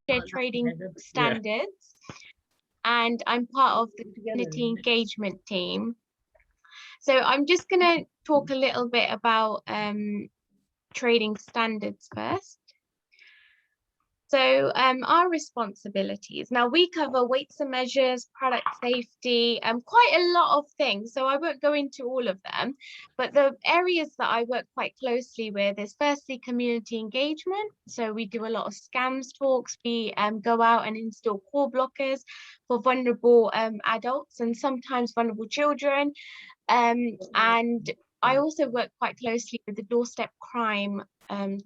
Oxfordshire Trading Standards, and I'm part of the community engagement team. So I'm just going to talk a little bit about trading standards first. So our responsibilities. Now we cover weights and measures, product safety, quite a lot of things. So I won't go into all of them, but the areas that I work quite closely with is firstly community engagement. So we do a lot of scams talks. We go out and install core blockers for vulnerable adults and sometimes vulnerable children. And I also work quite closely with the Doorstep crime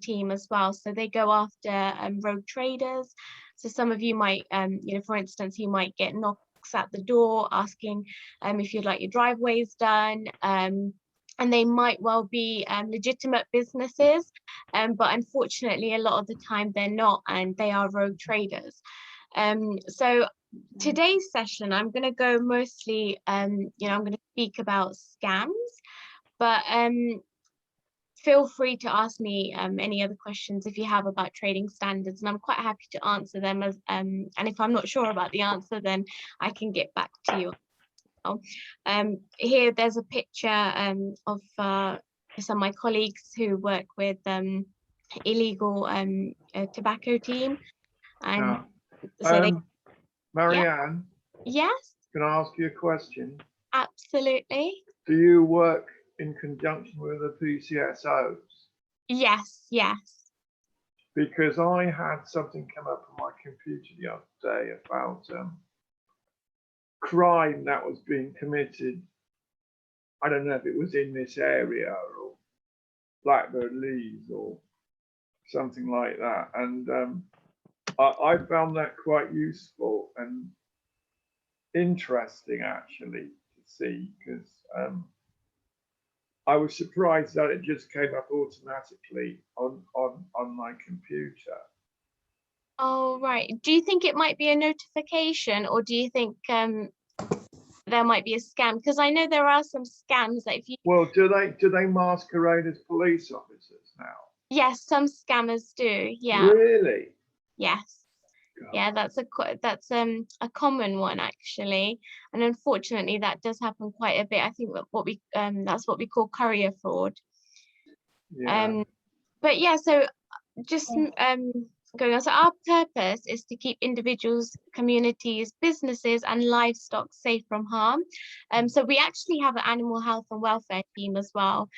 team as well. So they go after rogue traders. So some of you might, you know, for instance, you might get knocks at the door asking if you'd like your driveways done. And they might well be legitimate businesses, but unfortunately, a lot of the time they're not, and they are rogue traders. So today's session, I'm going to go mostly, you know, I'm going to speak about scams, but feel free to ask me any other questions if you have about trading standards, and I'm quite happy to answer them. As and if I'm not sure about the answer, then I can get back to you. Here there's a picture of some of my colleagues who work with illegal tobacco team, and so they. Marianne, Yes. can I ask you a question? Absolutely. Do you work in conjunction with the PCSOs? Yes, yes. Because I had something come up on my computer the other day about crime that was being committed. I don't know if it was in this area or Blackbird Leys or something like that. And I found that quite useful and interesting actually to see, because I was surprised that it just came up automatically on my computer. Oh, right. Do you think it might be a notification, or do you think there might be a scam? Because I know there are some scams that if you... Well, do they masquerade as police officers now? Yes, some scammers do. Yeah. Really? Yes. Yeah, that's a common one actually, and unfortunately that does happen quite a bit. I think that that's what we call courier fraud. Yeah. But yeah, so just going on. So our purpose is to keep individuals, communities, businesses, and livestock safe from harm. So we actually have an animal health and welfare team as well.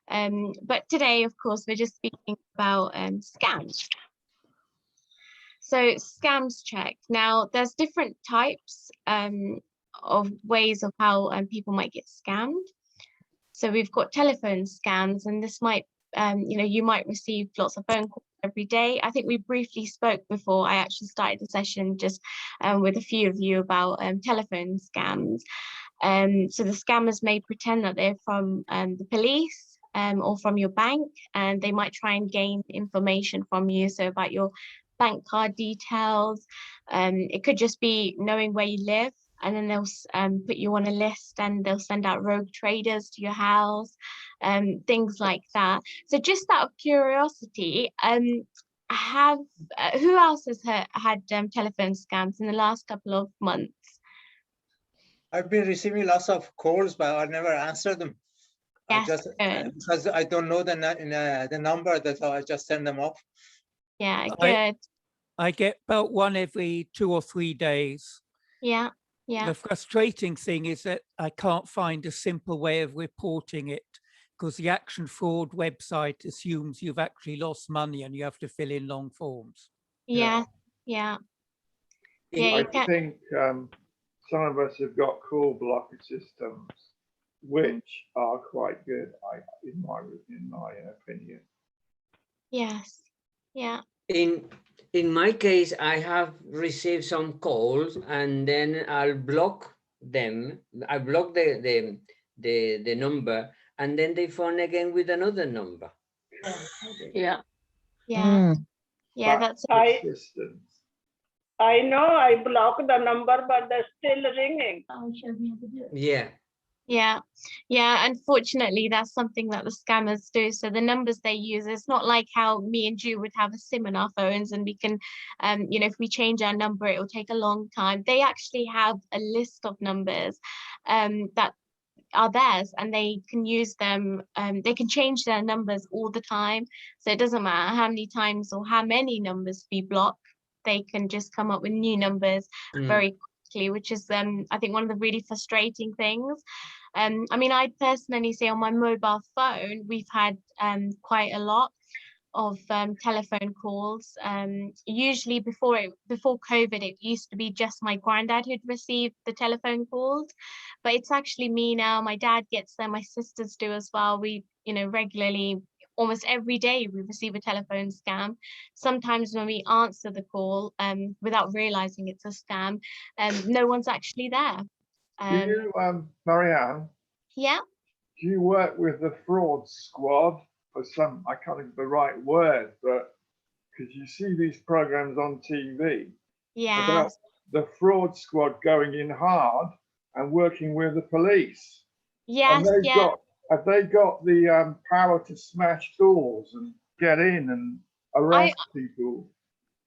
But today, of course, we're just speaking about scams. So scams check. Now, there's different types of ways of how people might get scammed. So we've got telephone scams, and this might, you know, you might receive lots of phone calls every day. I think we briefly spoke before I actually started the session just with a few of you about telephone scams. So the scammers may pretend that they're from the police or from your bank, and they might try and gain information from you. So about your bank card details. It could just be knowing where you live, and then they'll put you on a list, and they'll send out rogue traders to your house, things like that. So just out of curiosity, who else has had telephone scams in the last couple of months? I've been receiving lots of calls, but I never answer them. Yes, because I don't know the number, that I just turn them off. Yeah, good. I get about one every 2 or 3 days. Yeah, yeah. The frustrating thing is that I can't find a simple way of reporting it, because the Action Fraud website assumes you've actually lost money and you have to fill in long forms. Yeah, yeah. Yeah, I think some of us have got call blocker systems, which are quite good, in my opinion. Yes. Yeah. In my case, I have received some calls, and then I'll block them. I block the number, and then they phone again with another number. Yeah. Yeah. Yeah, that's persistence. I know I blocked the number, but they're still ringing. Yeah. Yeah, yeah, unfortunately, that's something that the scammers do. So the numbers they use, it's not like how me and you would have a SIM in our phones and we can, you know, if we change our number, it will take a long time. They actually have a list of numbers that are theirs, and they can use them, they can change their numbers all the time. So it doesn't matter how many times or how many numbers we block, they can just come up with new numbers very quickly, which is I think one of the really frustrating things. I mean, I personally say on my mobile phone, we've had quite a lot of telephone calls. Usually before COVID, it used to be just my granddad who'd receive the telephone calls, but it's actually me now. My dad gets them, my sisters do as well. We, you know, regularly, almost every day, we receive a telephone scam. Sometimes when we answer the call, without realizing it's a scam, no one's actually there. Do you, Marianne, Yeah. do you work with the fraud squad for some, I can't think of the right word, but because you see these programs on TV Yeah. about the fraud squad going in hard and working with the police. Yes. And Yeah. have they got the power to smash doors and get in and arrest people?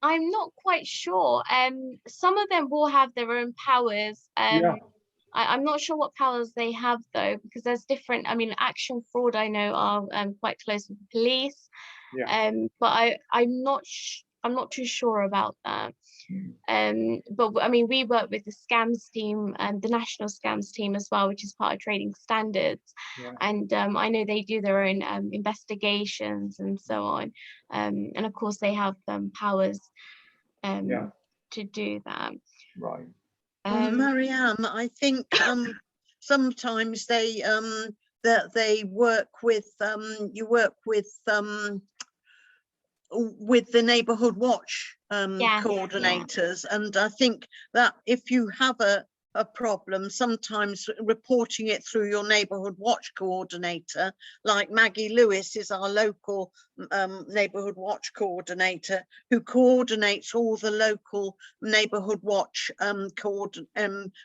I'm not quite sure. Some of them will have their own powers. Yeah. I'm not sure what powers they have though, because there's different. I mean, action fraud I know are quite close with the police. Yeah. But I'm not too sure about that. But I mean, we work with the scams team and the national scams team as well, which is part of Trading Standards. Yeah. And I know they do their own investigations and so on. And of course, they have powers Yeah. to do that. Right. Maryam, I think sometimes they that they work with you work with the neighborhood watch Yes, coordinators, and I think that if you have a problem, sometimes reporting it through your neighborhood watch coordinator, like Maggie Lewis is our local neighborhood watch coordinator, who coordinates all the local neighborhood watch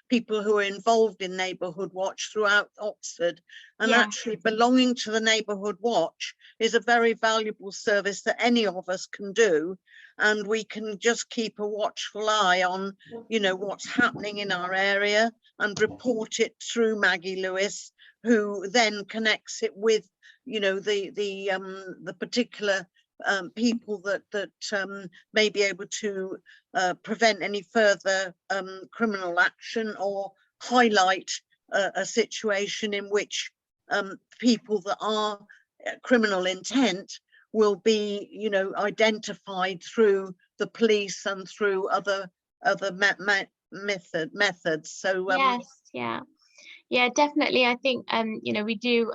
people who are involved in neighborhood watch throughout Oxford. And actually belonging to the neighborhood watch is a very valuable service that any of us can do, and we can just keep a watchful eye on, you know, what's happening in our area and report it through Maggie Lewis, who then connects it with, you know, the particular people that may be able to prevent any further criminal action, or highlight a situation in which people that are criminal intent will be, you know, identified through the police and through other methods. So yeah, definitely. I think you know, we do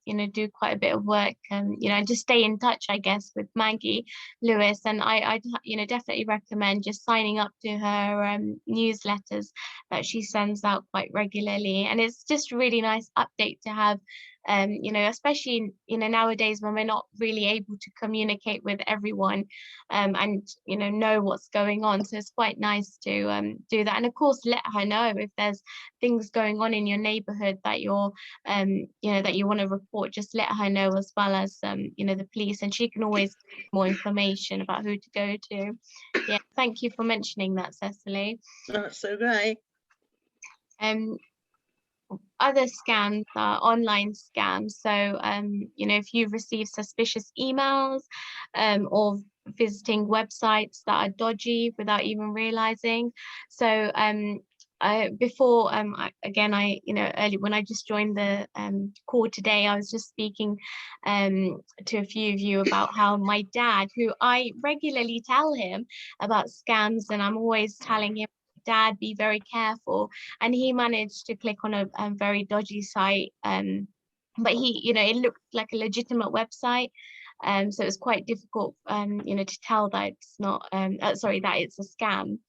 you know, do quite a bit of work, you know, and just stay in touch, I guess, with Maggie Lewis. And I you know, definitely recommend just signing up to her newsletters that she sends out quite regularly. And it's just a really nice update to have, you know, especially, you know, nowadays when we're not really able to communicate with everyone and, you know what's going on. So it's quite nice to do that. And of course, let her know if there's things going on in your neighborhood that you're, you know, that you want to report. Just let her know, as well as, you know, the police, and she can always get more information about who to go to. Yeah, thank you for mentioning that, Cecily. That's okay. Other scams are online scams. So, you know, if you receive suspicious emails or visiting websites that are dodgy without even realizing. So, before, you know, early when I just joined the call today, I was just speaking to a few of you about how my dad, who I regularly tell him about scams, and I'm always telling him, Dad, be very careful. And he managed to click on a very dodgy site, but he, you know, it looked like a legitimate website, so it was quite difficult, you know, to tell that it's not, sorry, that it's a scam.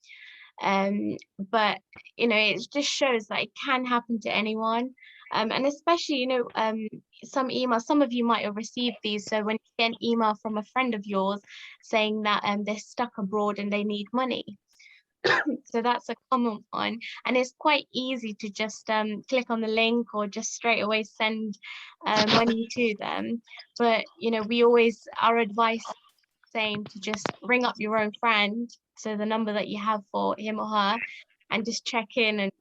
But you know, it just shows that it can happen to anyone, and especially, you know, some emails, some of you might have received these. So when you get an email from a friend of yours saying that they're stuck abroad and they need money, So that's a common one, and it's quite easy to just click on the link or just straight away send money to them. But you know, our advice is the same, to just ring up your own friend, so the number that you have for him or her, and just check in and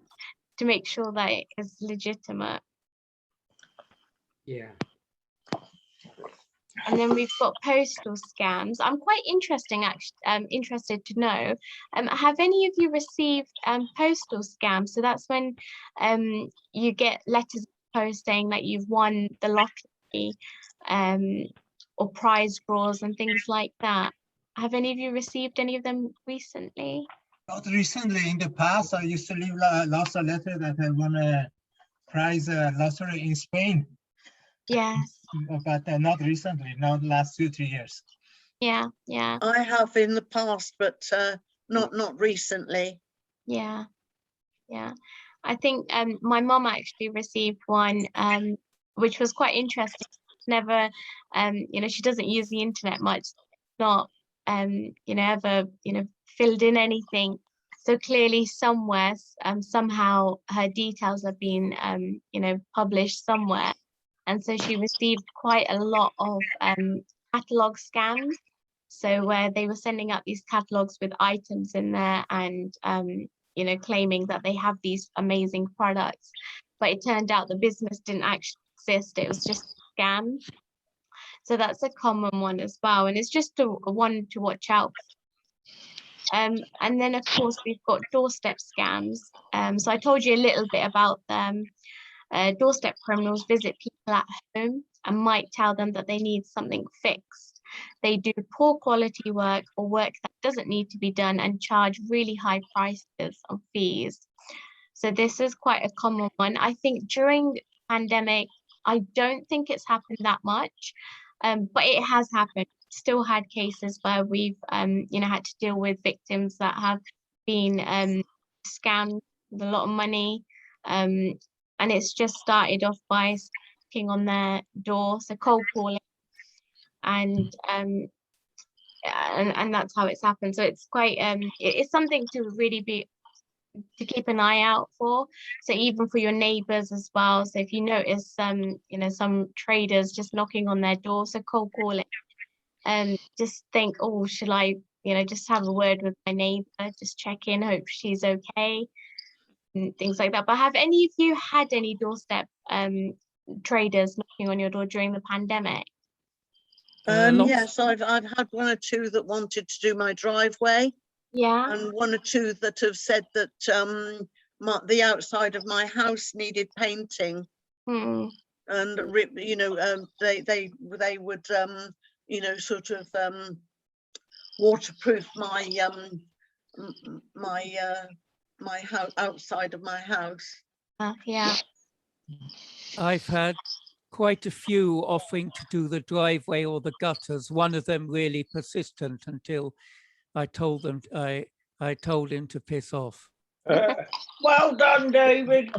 to make sure that it is legitimate. Yeah. And then we've got postal scams. I'm quite interested to know, have any of you received postal scams? So that's when you get letters in the post saying that you've won the lottery, or prize draws and things like that. Have any of you received any of them recently? Not recently. In the past, I used to leave lots of letters that I won a prize lottery in Spain, Yes. but not recently, not the last 2-3 years. Yeah. I have in the past, but not recently. Yeah. I think my mum actually received one, which was quite interesting. Never, you know, she doesn't use the internet much, not, you know, ever, you know, filled in anything. So clearly somewhere, somehow her details have been, you know, published somewhere. And so she received quite a lot of catalog scams. So where they were sending out these catalogs with items in there and, you know, claiming that they have these amazing products, but it turned out the business didn't actually exist. It was just a scam. So that's a common one as well. And it's just one to watch out for. And then of course we've got doorstep scams. So I told you a little bit about them. Doorstep criminals visit people at home and might tell them that they need something fixed. They do poor quality work or work that doesn't need to be done and charge really high prices of fees. So this is quite a common one. I think during the pandemic, I don't think it's happened that much, but it has happened. Still had cases where we've you know, had to deal with victims that have been scammed with a lot of money. And it's just started off by knocking on their door, so cold calling, and that's how it's happened. So it's quite it's something to really to keep an eye out for. So even for your neighbors as well. So if you notice you know, some traders just knocking on their door, so cold calling, just think, oh, should I, you know, just have a word with my neighbor, just check in, hope she's okay. Things like that. But have any of you had any doorstep traders knocking on your door during the pandemic? Yes, I've had one or two that wanted to do my driveway. Yeah. And one or two that have said that the outside of my house needed painting. And you know, they would you know, sort of waterproof my house, outside of my house. Yeah. I've had quite a few offering to do the driveway or the gutters. One of them really persistent until I told them I told him to piss off. Well done, David.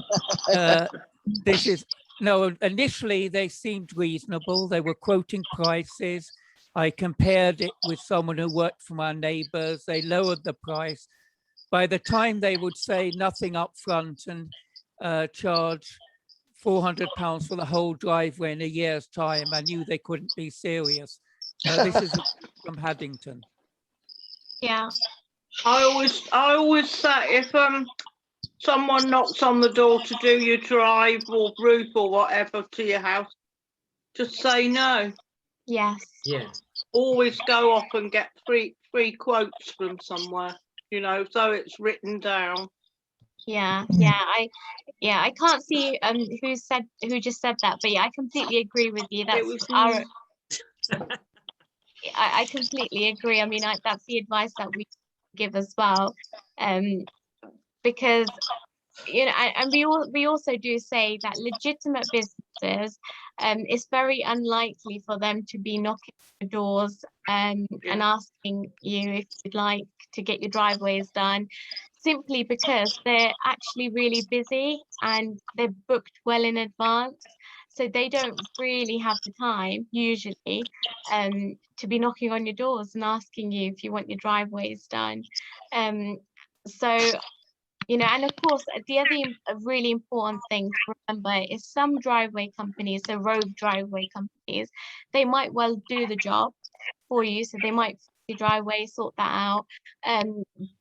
This is no. Initially, they seemed reasonable. They were quoting prices. I compared it with someone who worked for my neighbours. They lowered the price. By the time they would say nothing up front and charge £400 for the whole driveway in a year's time, I knew they couldn't be serious. This is from Haddington. Yeah. I always say, if someone knocks on the door to do your drive or roof or whatever to your house, just say no. Yes. Yeah. Always go off and get free quotes from somewhere, you know, so it's written down. Yeah. I can't see who just said that, but yeah, I completely agree with you. That's our I completely agree. I mean, that's the advice that we give as well, because, you know, and we also do say that legitimate businesses, it's very unlikely for them to be knocking on the doors and asking you if you'd like to get your driveways done, simply because they're actually really busy and they're booked well in advance. So they don't really have the time, usually, to be knocking on your doors and asking you if you want your driveways done. So, you know, and of course, the other really important thing to remember is some driveway companies, so road driveway companies, they might well do the job for you. So they might fix your driveway, sort that out.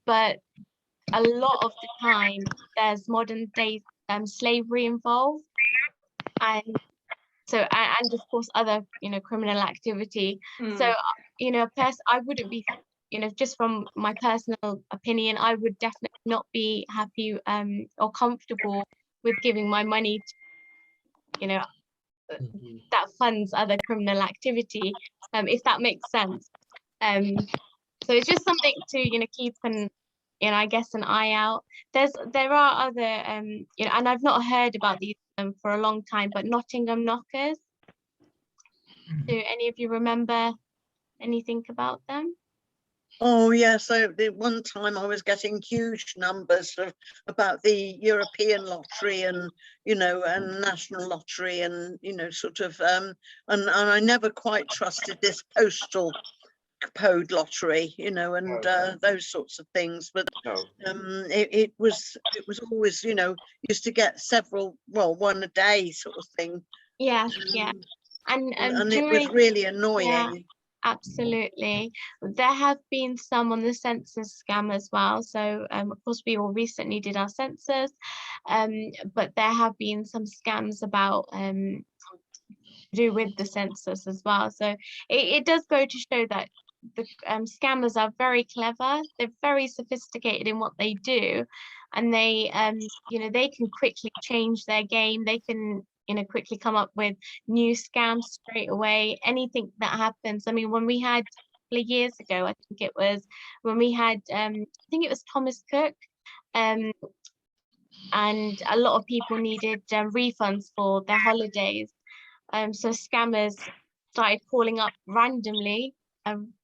But a lot of the time, there's modern day slavery involved. And so, and of course, other, you know, criminal activity. So, you know, I wouldn't be, you know, just from my personal opinion, I would definitely not be happy or comfortable with giving my money to, you know, that funds other criminal activity, if that makes sense. So it's just something to, you know, keep an, you know, I guess an eye out. There are other, you know, and I've not heard about these for a long time, but Nottingham knockers. Do any of you remember anything about them? Oh yes, so the one time I was getting huge numbers about the European lottery and, you know, and national lottery and, you know, sort of and I never quite trusted this postal code lottery, you know, and those sorts of things. But it was always, you know, used to get several, well, one a day sort of thing. Yeah, yeah. And it was really annoying. Yeah, absolutely. There have been some on the Census Scam as well. So of course we all recently did our census, but there have been some scams about to do with the census as well. So it does go to show that the scammers are very clever. They're very sophisticated in what they do, and they you know, they can quickly change their game. They can, you know, quickly come up with new scams straight away. Anything that happens. I mean, when we had a couple of years ago, I think it was when we had I think it was Thomas Cook, and a lot of people needed refunds for their holidays. So scammers started calling up randomly,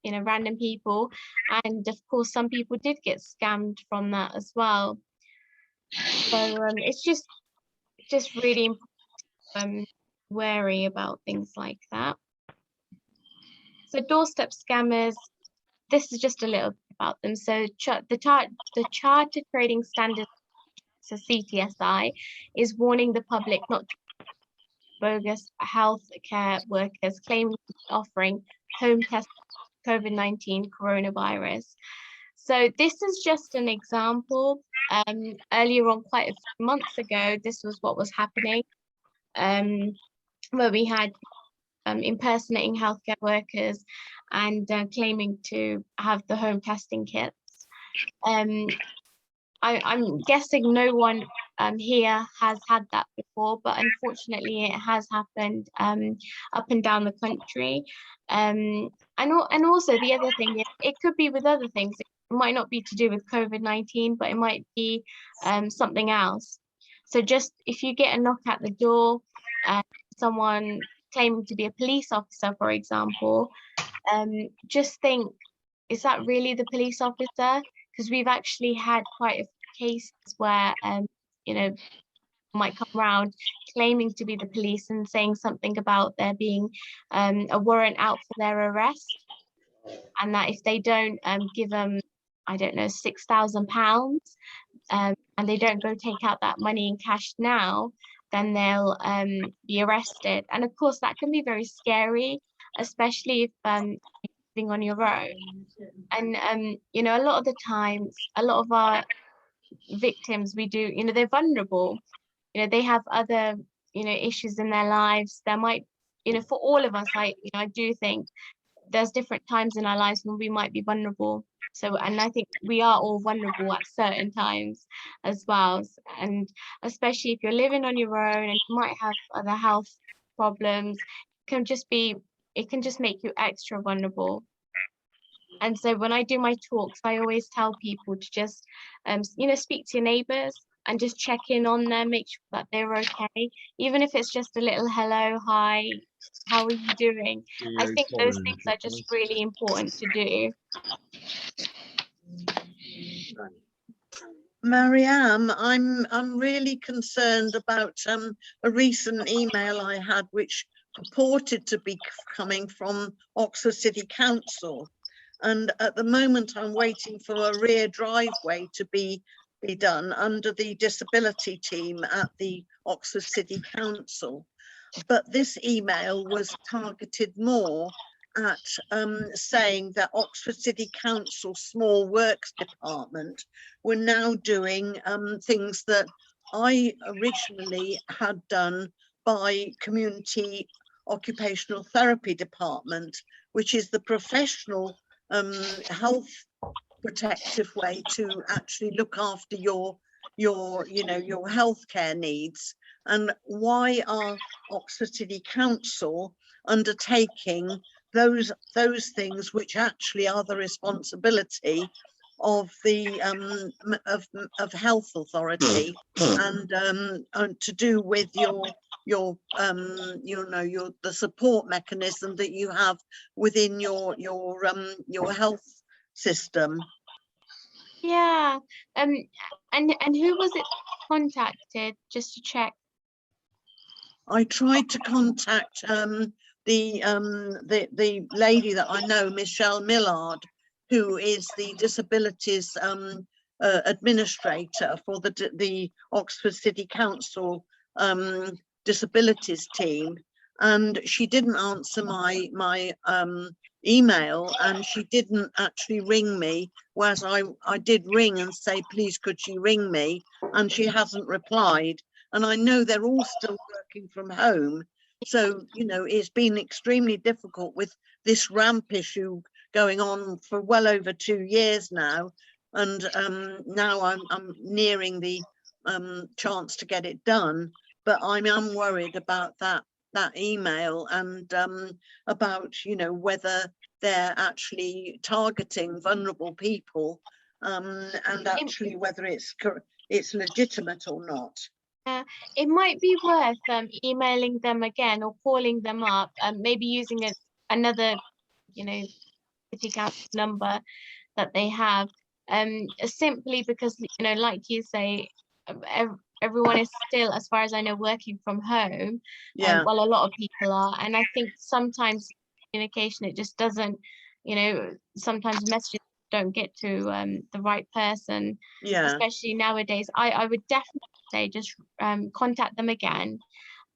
you know, random people, and of course some people did get scammed from that as well. So it's just really important, wary about things like that. So Doorstep Scammers, this is just a little bit about them. So the Charter Trading Standards, so CTSI, is warning the public not to bogus healthcare workers claiming to be offering home test COVID-19 coronavirus. So this is just an example. Earlier on, quite a few months ago, this was what was happening, where we had impersonating healthcare workers and claiming to have the home testing kits. I'm guessing no one here has had that before, but unfortunately it has happened up and down the country. And also the other thing is, it could be with other things. It might not be to do with COVID-19, but it might be something else. So just if you get a knock at the door, someone claiming to be a police officer, for example, just think, is that really the police officer? Because we've actually had quite a few cases where, you know, might come around claiming to be the police and saying something about there being a warrant out for their arrest, and that if they don't give them, I don't know, £6,000, and they don't go take out that money in cash now, then they'll be arrested. And of course, that can be very scary, especially if you're living on your own. And you know, a lot of the times, a lot of our victims, we do, you know, they're vulnerable. You know, they have other, you know, issues in their lives. There might, you know, for all of us, I do think there's different times in our lives when we might be vulnerable. So, and I think we are all vulnerable at certain times as well. And especially if you're living on your own and you might have other health problems, it can just make you extra vulnerable. And so when I do my talks, I always tell people to just, you know, speak to your neighbours and just check in on them, make sure that they're okay. Even if it's just a little hello, hi, how are you doing? I think those things are just really important to do. Maryam, I'm really concerned about a recent email I had, which purported to be coming from Oxford City Council. And at the moment, I'm waiting for a rear driveway to be done under the disability team at the Oxford City Council. But this email was targeted more at saying that Oxford City Council Small Works Department were now doing things that I originally had done by Community Occupational Therapy Department, which is the professional health protective way to actually look after your healthcare needs. And why are Oxford City Council undertaking those things which actually are the responsibility of the of health authority and to do with the support mechanism that you have within your health system? Yeah. And who was it contacted, just to check? I tried to contact the lady that I know, Michelle Millard, who is the disabilities administrator for the Oxford City Council disabilities team, and she didn't answer my email, and she didn't actually ring me, whereas I did ring and say, please could she ring me, and she hasn't replied. And I know they're all still working from home, so it's been extremely difficult with this ramp issue going on for well over 2 years now, and now I'm nearing the chance to get it done, but I'm worried about that email and about whether they're actually targeting vulnerable people and actually whether it's legitimate or not. It might be worth emailing them again or calling them up, maybe using another city council number that they have, simply because like you say, everyone is still, as far as I know, working from home. Yeah. Well, a lot of people are, and I think sometimes communication, it just doesn't, sometimes messages don't get to the right person. Yeah. Especially nowadays. I would definitely say just contact them again.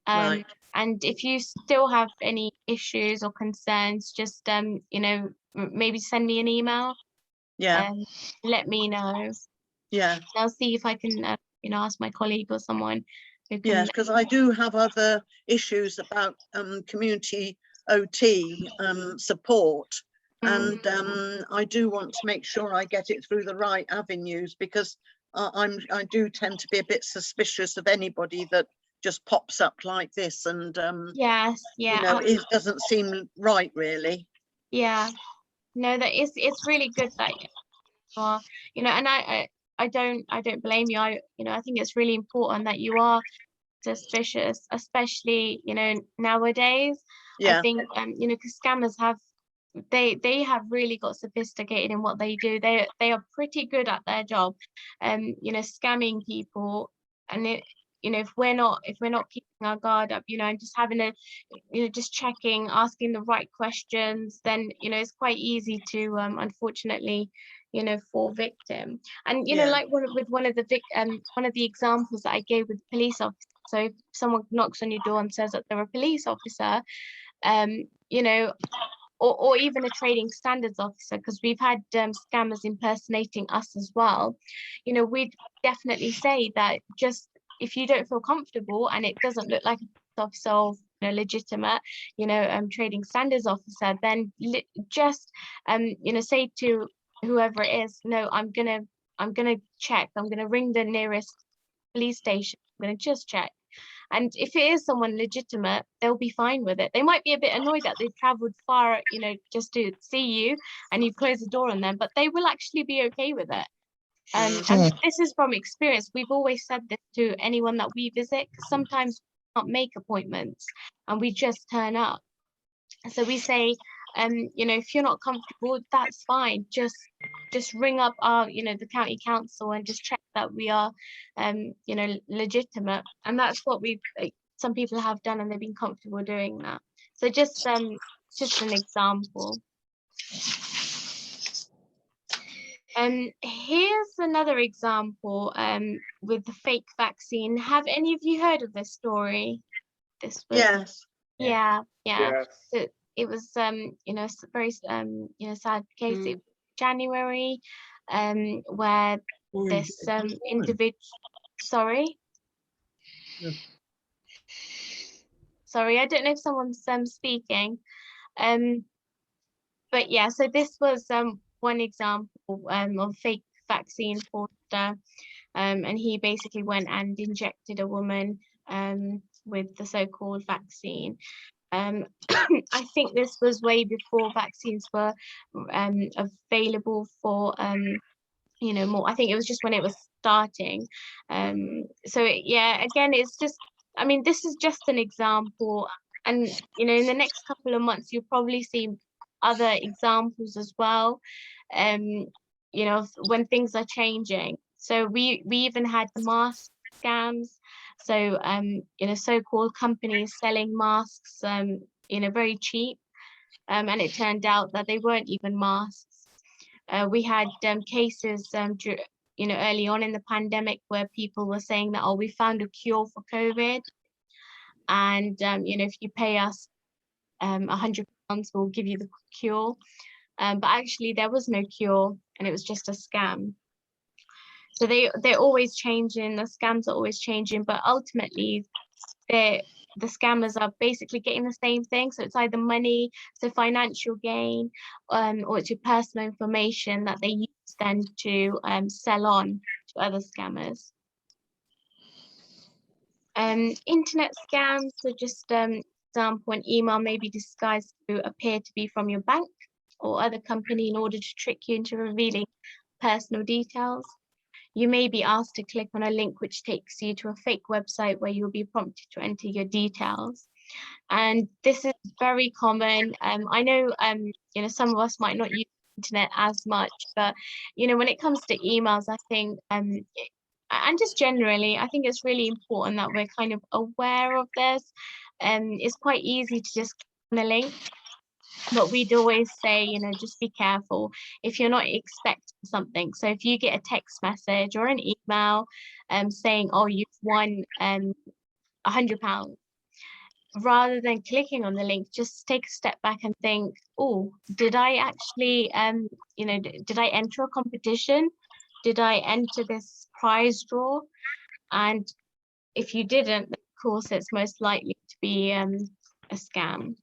Right. And if you still have any issues or concerns, just maybe send me an email. Yeah. Let me know. Yeah. I'll see if I can ask my colleague or someone who can. Yes, because I do have other issues about community OT support, and I do want to make sure I get it through the right avenues, because I do tend to be a bit suspicious of anybody that just pops up like this, and yes, yeah, it doesn't seem right, really. Yeah, no, it's really good that you are, and I don't blame you. I think it's really important that you are suspicious, especially nowadays. Yeah. I think because scammers they have really got sophisticated in what they do. They are pretty good at their job, scamming people. And if we're not keeping our guard up, and just having just checking, asking the right questions, then it's quite easy to unfortunately fall victim. And like with one of the examples that I gave with police officers. So if someone knocks on your door and says that they're a police officer, or even a trading standards officer, because we've had scammers impersonating us as well, we'd definitely say that just if you don't feel comfortable and it doesn't look like a officer of legitimate trading standards officer, then just say to whoever it is, no, I'm gonna check, I'm gonna ring the nearest police station, I'm gonna just check. And if it is someone legitimate, they'll be fine with it. They might be a bit annoyed that they've traveled far, just to see you and you've closed the door on them, but they will actually be okay with it. And this is from experience. We've always said this to anyone that we visit, because sometimes we can't make appointments and we just turn up. So we say, if you're not comfortable, that's fine. Just ring up our, the county council and just check that we are, legitimate. And that's what some people have done, and they've been comfortable doing that. So just an example. Here's another example with the fake vaccine. Have any of you heard of this story? This was Yes. yeah. Yes. So it was you know, very sad case. It January where this individual, sorry, I don't know if someone's speaking, but yeah, so this was one example of fake vaccine fraudster, and he basically went and injected a woman with the so-called vaccine. I think this was way before vaccines were available for you know, more. I think it was just when it was starting. So yeah, again, it's just, I mean, this is just an example, and you know, in the next couple of months you'll probably see other examples as well, you know, when things are changing. So we even had mask scams, so you know, so-called companies selling masks you know, very cheap, and it turned out that they weren't even masks. We had cases you know, early on in the pandemic where people were saying that, oh, we found a cure for COVID, and you know, if you pay us £100, we'll give you the cure, but actually there was no cure and it was just a scam. So they're always changing, the scams are always changing, but ultimately the scammers are basically getting the same thing. So it's either money, so financial gain, or it's your personal information that they use then to sell on to other scammers. Internet scams, so just example, an email may be disguised to appear to be from your bank or other company in order to trick you into revealing personal details. You may be asked to click on a link which takes you to a fake website where you'll be prompted to enter your details. And this is very common. I know, you know, some of us might not use the internet as much, but, you know, when it comes to emails, I think, and just generally, I think it's really important that we're kind of aware of this. It's quite easy to just click on a link, but we'd always say, you know, just be careful if you're not expecting something. So if you get a text message or an email saying, oh, you've won £100, rather than clicking on the link, just take a step back and think, oh, did I actually, you know, did I enter a competition? Did I enter this prize draw? And if you didn't, of course, it's most likely to be a scam.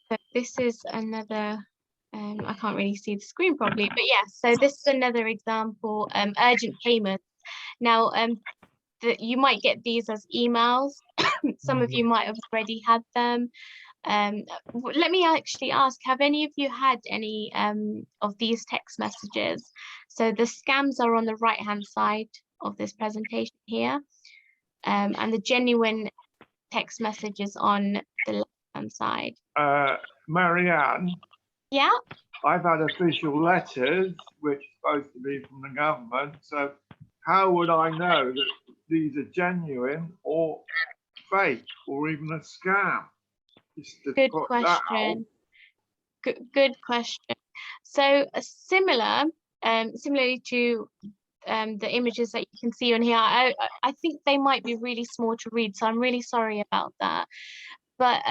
So this is another, I can't really see the screen properly, but yeah, so this is another example, urgent payments. Now, you might get these as emails. Some of you might have already had them. Let me actually ask, have any of you had any of these text messages? So the scams are on the right-hand side of this presentation here, and the genuine text messages on the left-hand side. Marianne? Yeah? I've had official letters, which are supposed to be from the government, so how would I know that these are genuine or fake or even a scam? Good question. Good question. So similarly to the images that you can see on here, I think they might be really small to read, so I'm really sorry about that. But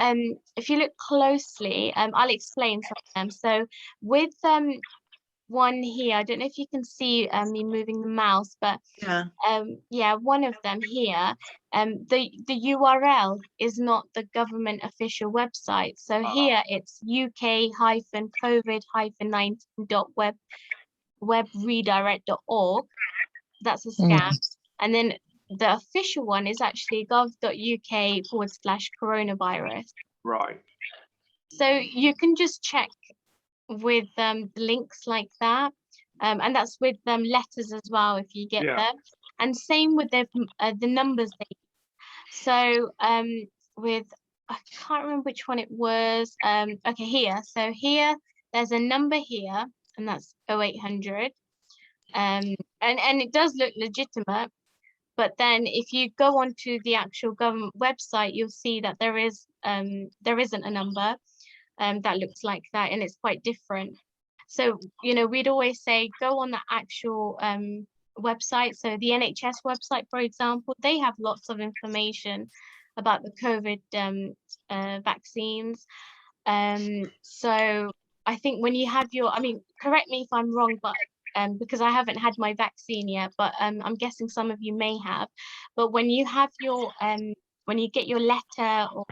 if you look closely, I'll explain some of them. So with one here, I don't know if you can see me moving the mouse, but yeah, one of them here, the URL is not the government official website. So here it's uk-covid-19.webredirect.org. That's a scam. And then the official one is actually gov.uk/coronavirus. Right. So you can just check with links like that, and that's with letters as well if you get them, and same with the numbers they use. So with, I can't remember which one it was, okay, here, so here there's a number here, and that's 0800, and it does look legitimate, but then if you go onto the actual government website, you'll see that there isn't a number. that looks like that, and it's quite different. So, you know, we'd always say go on the actual website. So the NHS website, for example, they have lots of information about the COVID vaccines. So I think when you have your, I mean, correct me if I'm wrong, but because I haven't had my vaccine yet, but I'm guessing some of you may have. But when you have your, when you get your letter or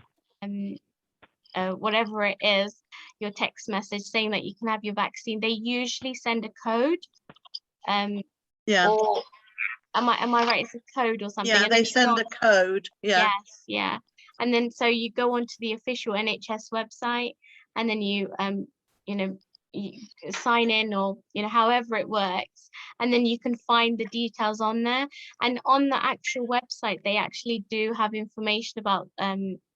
whatever it is, your text message saying that you can have your vaccine, they usually send a code. Yeah. Or am I right? It's a code or something. Yeah, And then they send a code. Yeah. Yes, yeah. And then so you go onto the official NHS website, and then you you know, you sign in, or you know, however it works, and then you can find the details on there. And on the actual website, they actually do have information about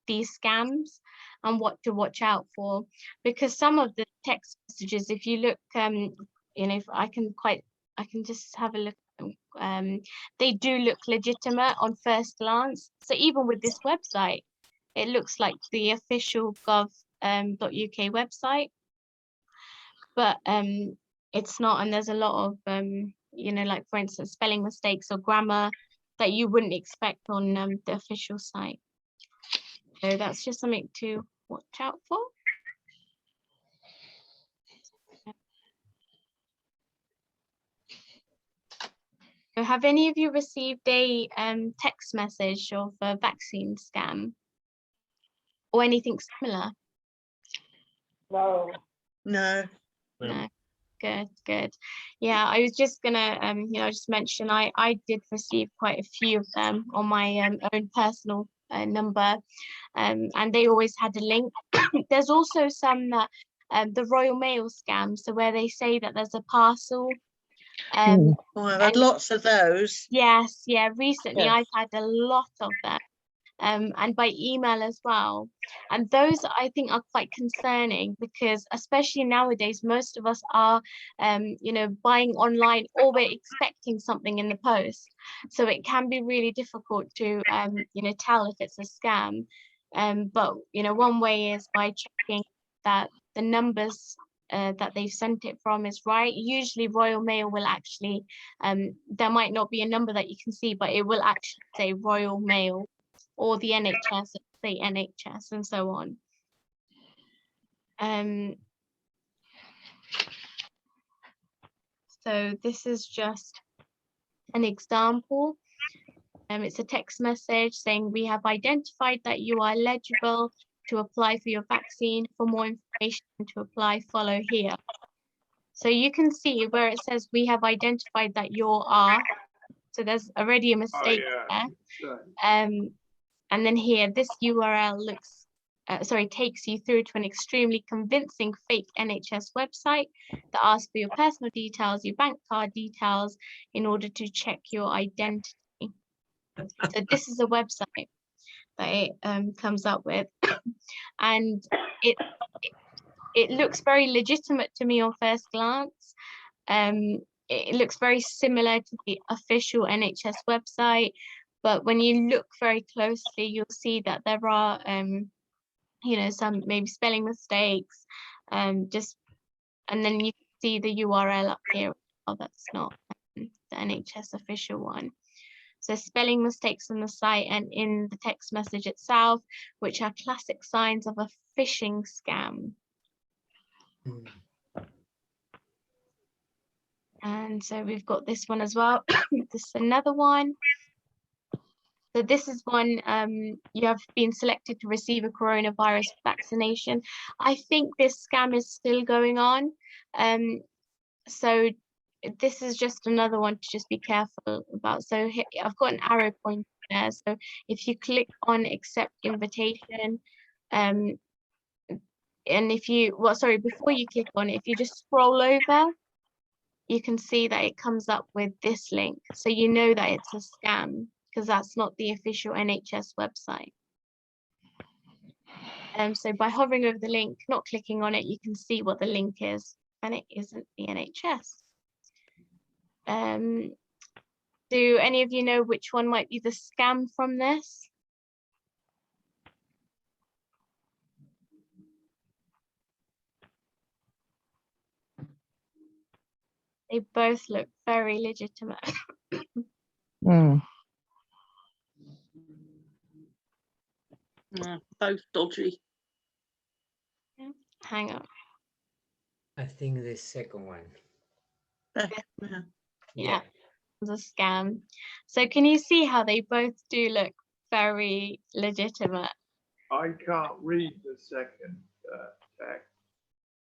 these scams and what to watch out for, because some of the text messages, if you look, you know, if I can just have a look. They do look legitimate on first glance. So even with this website, it looks like the official gov.uk website, but it's not. And there's a lot of you know, like for instance, spelling mistakes or grammar that you wouldn't expect on the official site. So that's just something to watch out for. So have any of you received a text message of a vaccine scam or anything similar? No. No. No. Good. Yeah, I was just gonna you know, just mention I did receive quite a few of them on my own personal number, and they always had a link. There's also some that the Royal Mail scam, so where they say that there's a parcel. Oh, I've had and lots of those. yes, yeah, recently Yes. I've had a lot of them. And by email as well. And those I think are quite concerning, because especially nowadays, most of us are, you know, buying online, or we're expecting something in the post. So it can be really difficult to, you know, tell if it's a scam. But, you know, one way is by checking that the numbers that they've sent it from is right. Usually Royal Mail will actually, there might not be a number that you can see, but it will actually say Royal Mail, or the NHS, say NHS, and so on. So this is just an example. It's a text message saying we have identified that you are eligible to apply for your vaccine. For more information to apply, follow here. So you can see where it says we have identified that you are. So there's already a mistake there. And then here, this URL looks, takes you through to an extremely convincing fake NHS website that asks for your personal details, your bank card details, in order to check your identity. So this is a website that it comes up with, and it looks very legitimate to me on first glance. It looks very similar to the official NHS website. But when you look very closely, you'll see that there are, you know, some maybe spelling mistakes, and then you can see the URL up here. Oh, that's not the NHS official one. So spelling mistakes on the site and in the text message itself, which are classic signs of a phishing scam. And so we've got this one as well. This is another one. So this is one, you have been selected to receive a coronavirus vaccination. I think this scam is still going on. So this is just another one to just be careful about. So here, I've got an arrow pointer there. So if you click on accept invitation, and if you, before you click on it, if you just scroll over, you can see that it comes up with this link. So you know that it's a scam, because that's not the official NHS website. So by hovering over the link, not clicking on it, you can see what the link is, and it isn't the NHS. Do any of you know which one might be the scam from this? They both look very legitimate. Mm. Yeah, both dodgy. Hang on. I think the second one. Yeah, it's a scam. So can you see how they both do look very legitimate? I can't read the second text.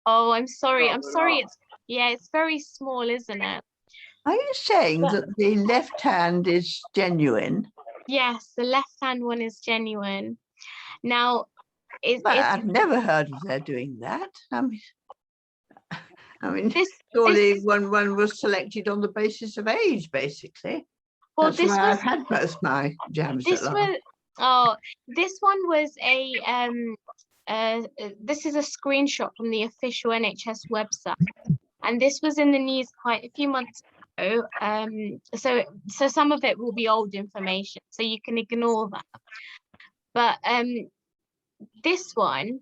Oh, I'm sorry. Oh, I'm they sorry. are. It's very small, isn't it? Are you saying But- that the left hand is genuine? Yes, the left-hand one is genuine. Now, But I've never heard of their doing that. I mean, this surely is- one was selected on the basis of age, basically. well, That's this why was I've had both my jabs at this last. was this one was this is a screenshot from the official NHS website, and this was in the news quite a few months ago. So some of it will be old information, so you can ignore that. But this one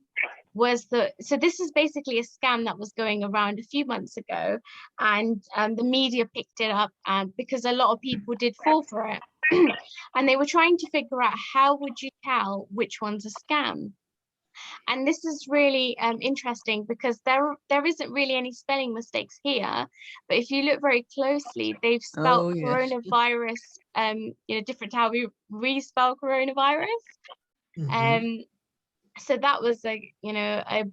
was so this is basically a scam that was going around a few months ago, and the media picked it up because a lot of people did fall for it. And they were trying to figure out, how would you tell which one's a scam? And this is really interesting, because there isn't really any spelling mistakes here, but if you look very closely, they've spelled Oh, yes. coronavirus different to how we spell coronavirus. So that was a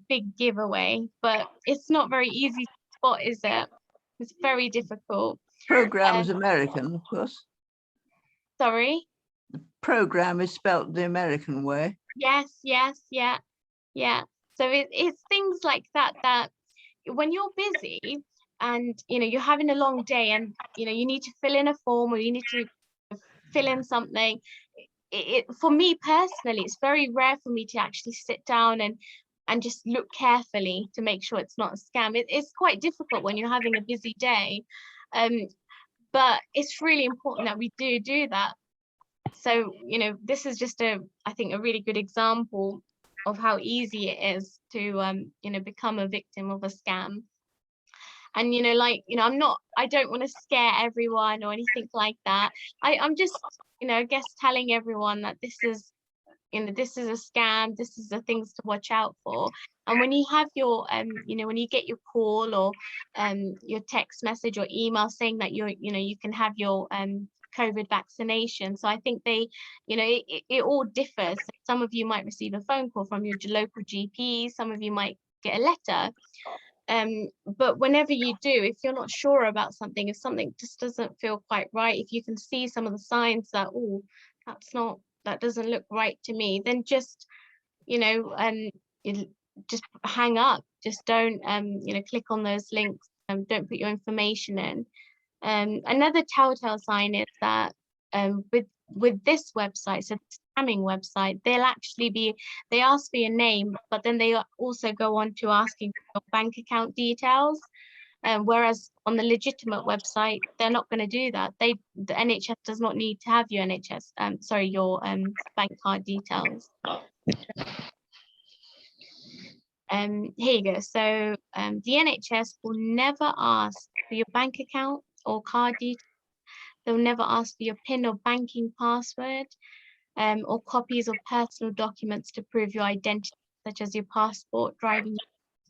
big giveaway, but it's not very easy to spot, is it? It's very difficult. Program is American, of course. Sorry. Program is spelt the American way. Yes, yeah. So it's things like that when you're busy and you're having a long day, and you need to fill in a form, or you need to fill in something. For me personally, it's very rare for me to actually sit down and just look carefully to make sure it's not a scam. It's quite difficult when you're having a busy day, but it's really important that we do that. So this is just I think a really good example of how easy it is to become a victim of a scam. And I don't want to scare everyone or anything like that. I'm just I guess telling everyone that this is a scam. This is the things to watch out for. And when you have your when you get your call or your text message or email saying that you can have your COVID vaccination. So I think they it all differs. Some of you might receive a phone call from your local GP, some of you might get a letter. But whenever you do, if you're not sure about something, if something just doesn't feel quite right, if you can see some of the signs that, oh, that doesn't look right to me, then just just hang up. Just don't click on those links. Don't put your information in. Another telltale sign is that with this website, so the scamming website, they ask for your name, but then they also go on to asking for your bank account details. Whereas on the legitimate website, they're not going to do that. The NHS does not need to have your your bank card details. Here you go. So the NHS will never ask for your bank account or card details. They'll never ask for your PIN or banking password, or copies of personal documents to prove your identity, such as your passport, driving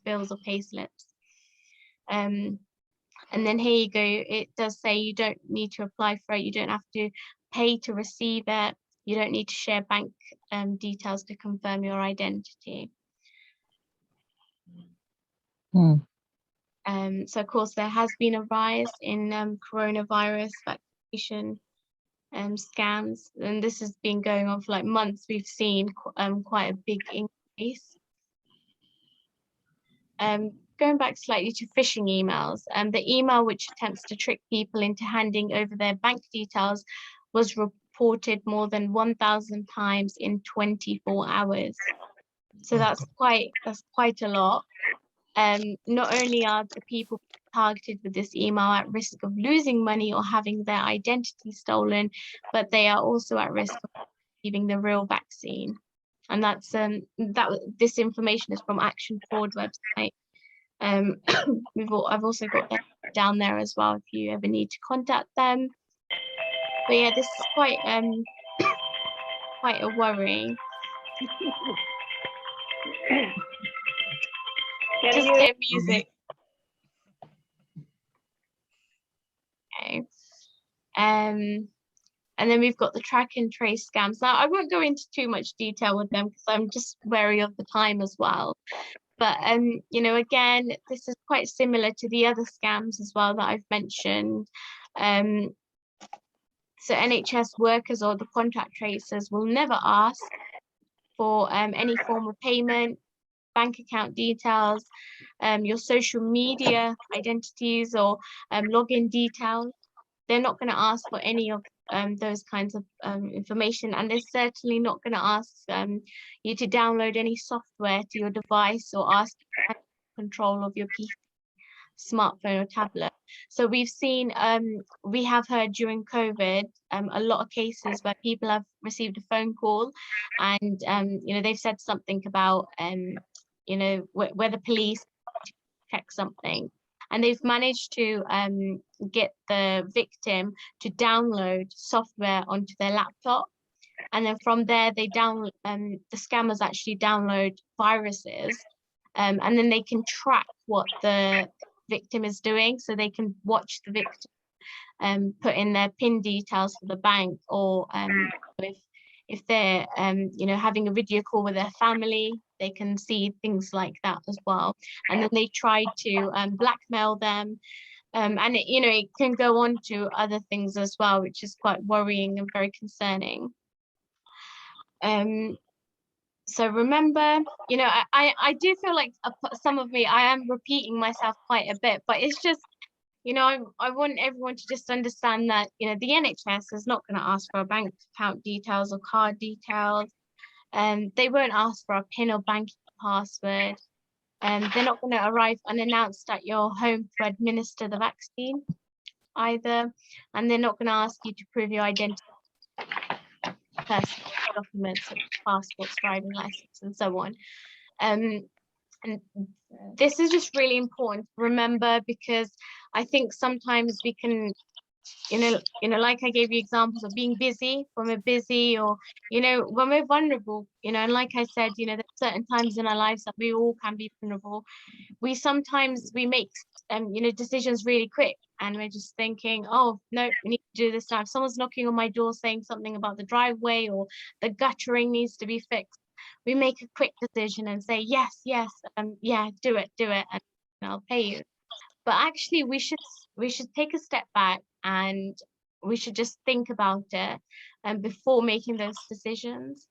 bills, or payslips. And then here you go. It does say you don't need to apply for it. You don't have to pay to receive it. You don't need to share bank details to confirm your identity. So of course there has been a rise in coronavirus vaccination scams, and this has been going on for like months. We've seen quite a big increase. Going back slightly to phishing emails, the email which attempts to trick people into handing over their bank details was reported more than 1,000 times in 24 hours. So that's quite a lot. Not only are the people targeted with this email at risk of losing money or having their identity stolen, but they are also at risk of receiving the real vaccine. And that's this information is from Action Fraud website. I've also got down there as well if you ever need to contact them. But yeah, this is quite a worry. Just get music. Okay. And then we've got the track and trace scams. Now, I won't go into too much detail with them because I'm just wary of the time as well. But, you know, again, this is quite similar to the other scams as well that I've mentioned. So NHS workers or the contact tracers will never ask for any form of payment, bank account details, your social media identities or login details. They're not going to ask for any of those kinds of information, and they're certainly not going to ask you to download any software to your device or ask for control of your PC, smartphone or tablet. So we've seen, we have heard during COVID, a lot of cases where people have received a phone call and, you know, they've said something about, you know, where the police check something. And they've managed to get the victim to download software onto their laptop. And then from there, they the scammers actually download viruses. And then they can track what the victim is doing. So they can watch the victim put in their PIN details for the bank, or if they're you know, having a video call with their family, they can see things like that as well. And then they try to blackmail them, and it, you know, it can go on to other things as well, which is quite worrying and very concerning. So remember, you know, I do feel like some of me, I am repeating myself quite a bit, but it's just, you know, I want everyone to just understand that, you know, the NHS is not going to ask for our bank account details or card details. They won't ask for a PIN or banking password. They're not going to arrive unannounced at your home to administer the vaccine either. And they're not going to ask you to prove your identity, personal documents, such as passports, driving license, and so on. And this is just really important to remember, because I think sometimes we can, you know, like I gave you examples of being busy, when we're busy, or, you know, when we're vulnerable, you know, and like I said, you know, there's certain times in our lives that we all can be vulnerable. We make, you know, decisions really quick, and we're just thinking, oh, no, we need to do this now. If someone's knocking on my door saying something about the driveway or the guttering needs to be fixed, we make a quick decision and say, yes, yeah, do it, and I'll pay you. But actually, we should take a step back, and we should just think about it before making those decisions.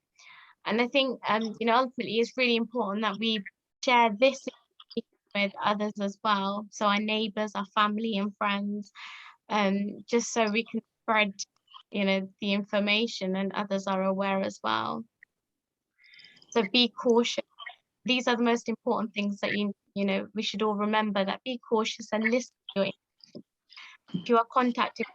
And I think, you know, ultimately, it's really important that we share this with others as well. So our neighbours, our family and friends, just so we can spread, you know, the information and others are aware as well. So be cautious. These are the most important things that you know, we should all remember, that be cautious and listen to your information. If you are contacted,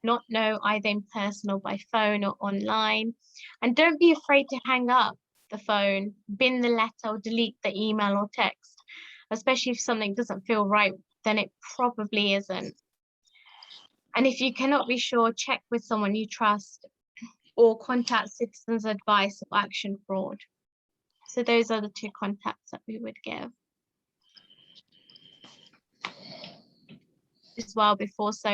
not know, either in person or by phone or online. And don't be afraid to hang up the phone, bin the letter, or delete the email or text, especially if something doesn't feel right, then it probably isn't. And if you cannot be sure, check with someone you trust, or contact Citizens Advice or Action Fraud. So those are the two contacts that we would give as well before. So,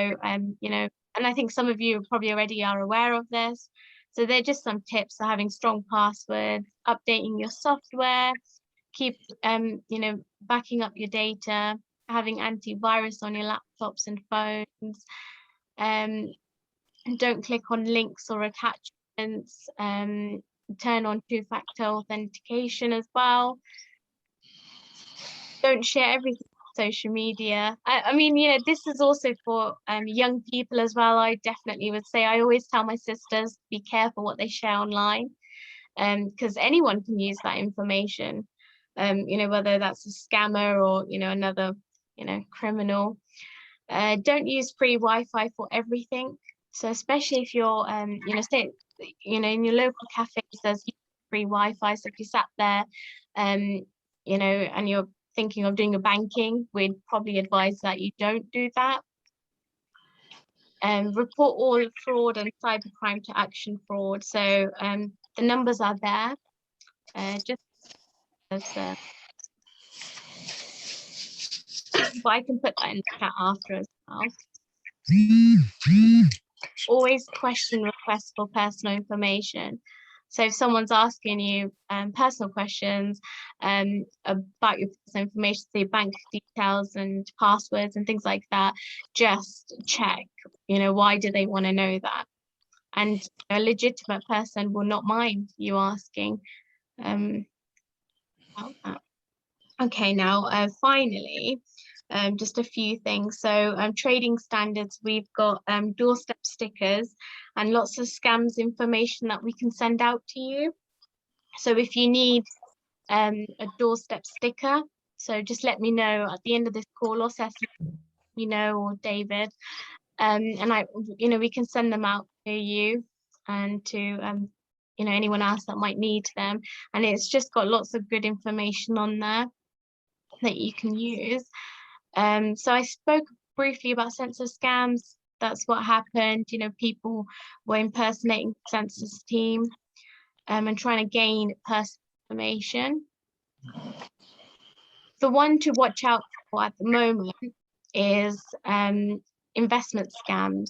you know, and I think some of you probably already are aware of this. So they're just some tips for having strong passwords, updating your software, keep, you know, backing up your data, having antivirus on your laptops and phones, and don't click on links or attachments, turn on two-factor authentication as well. Don't share everything on social media. I mean, you know, this is also for young people as well. I definitely would say, I always tell my sisters, be careful what they share online, because anyone can use that information, you know, whether that's a scammer or, you know, another, you know, criminal. Don't use free Wi-Fi for everything. So especially if you're, you know, say, you know, in your local cafes, there's free Wi-Fi. So if you sat there, you know, and you're thinking of doing a banking, we'd probably advise that you don't do that. Report all fraud and cybercrime to Action Fraud. So the numbers are there. Just as, but I can put that in the chat after as well. Always question requests for personal information. So if someone's asking you personal questions about your personal information, say bank details and passwords and things like that, just check, why do they want to know that? And a legitimate person will not mind you asking about that. Okay, now finally, just a few things. So trading standards, we've got doorstep stickers and lots of scams information that we can send out to you. So if you need a doorstep sticker, so just let me know at the end of this call, or Cecily, or David, and we can send them out to you and to anyone else that might need them. And it's just got lots of good information on there that you can use. So I spoke briefly about census scams. That's what happened. People were impersonating the census team and trying to gain personal information. The one to watch out for at the moment is investment scams.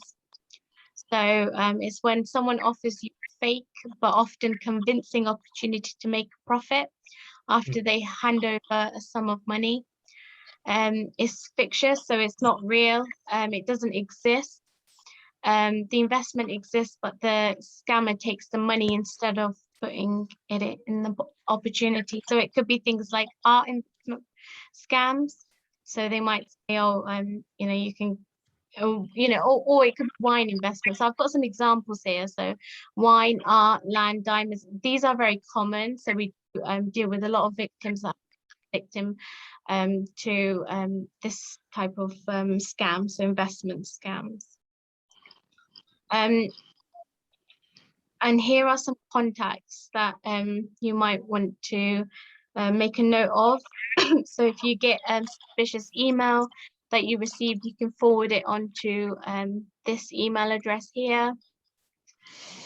So it's when someone offers you a fake but often convincing opportunity to make a profit after they hand over a sum of money. It's fictitious, so it's not real. It doesn't exist. The investment exists, but the scammer takes the money instead of putting it in the opportunity. So it could be things like art investment scams. So they might say, oh, you can, or it could be wine investment. So I've got some examples here. So wine, art, land, diamonds. These are very common. So we deal with a lot of victims that victim to this type of scam, so investment scams. And here are some contacts that you might want to make a note of. So if you get a suspicious email that you received, you can forward it on to this email address here.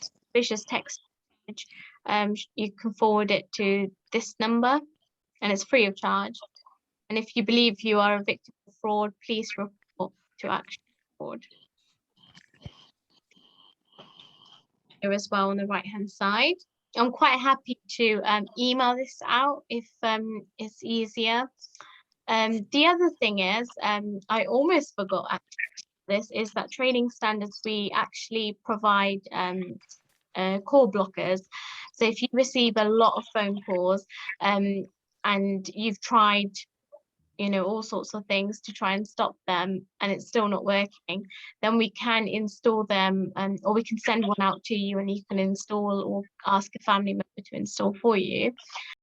Suspicious text message, you can forward it to this number, and it's free of charge. And if you believe you are a victim of fraud, please report to Action Fraud. Here as well on the right-hand side. I'm quite happy to email this out if it's easier. The other thing is, I almost forgot actually this, is that trading standards, we actually provide call blockers. So if you receive a lot of phone calls and you've tried all sorts of things to try and stop them and it's still not working, then we can install them, or we can send one out to you and you can install, or ask a family member to install for you.